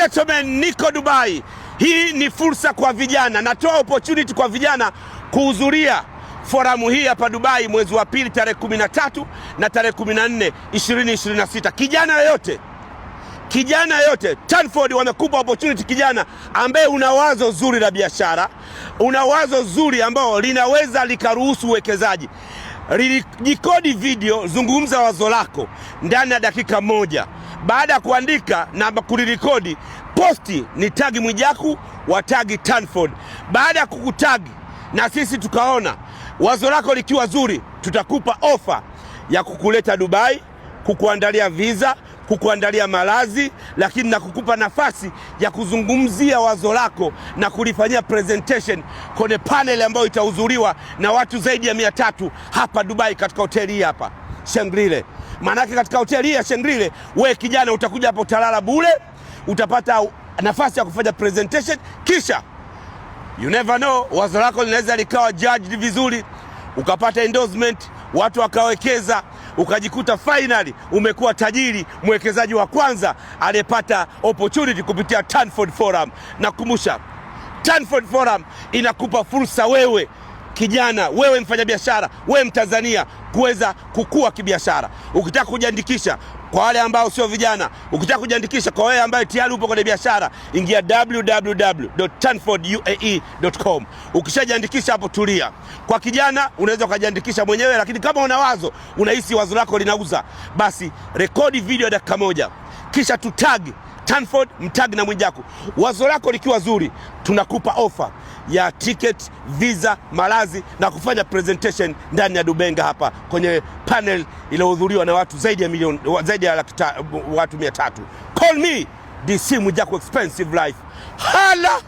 gentlemen, niko Dubai. Hii ni fursa kwa vijana. Natoa opportunity kwa vijana kuhudhuria foramu hii hapa Dubai mwezi wa pili tarehe 13 na tarehe 14 2026. Kijana yote Tanford wamekupa opportunity, kijana ambaye una wazo zuri la biashara, una wazo zuri ambao linaweza likaruhusu uwekezaji. Jikodi video, zungumza wazo lako ndani ya dakika moja. Baada ya kuandika na kulirekodi, posti ni tagi Mwijaku wa tagi Tanford. Baada ya kukutagi na sisi tukaona wazo lako likiwa zuri, tutakupa ofa ya kukuleta Dubai, kukuandalia visa, kukuandalia malazi, lakini na kukupa nafasi ya kuzungumzia wazo lako na kulifanyia presentation kwenye panel ambayo itahudhuriwa na watu zaidi ya 300 hapa Dubai katika hoteli hii hapa Shangri-La. Maanake katika hoteli hii ya Shangri-La, wewe kijana utakuja hapo, utalala bure, utapata nafasi ya kufanya presentation, kisha you never know, wazo lako linaweza likawa judged vizuri, ukapata endorsement, watu wakawekeza, ukajikuta finally umekuwa tajiri, mwekezaji wa kwanza aliyepata opportunity kupitia Tanford Forum. Nakumbusha, Tanford Forum inakupa fursa wewe kijana, wewe mfanyabiashara, wewe Mtanzania kuweza kukua kibiashara. Ukitaka kujiandikisha, kwa wale ambao sio vijana, ukitaka kujiandikisha kwa wewe ambaye tayari upo kwenye biashara, ingia www.tanforduae.com. Ukishajiandikisha hapo, tulia. Kwa kijana unaweza kujiandikisha mwenyewe, lakini kama una wazo, unahisi wazo lako linauza, basi rekodi video dakika moja, kisha tutag Tanford, mtag na Mwijaku. Wazo lako likiwa zuri, tunakupa ofa ya ticket, visa, malazi na kufanya presentation ndani ya Dubenga hapa kwenye panel iliyohudhuriwa na watu zaidi ya watu 300. Call me DC Mwijaku, expensive life. Hala!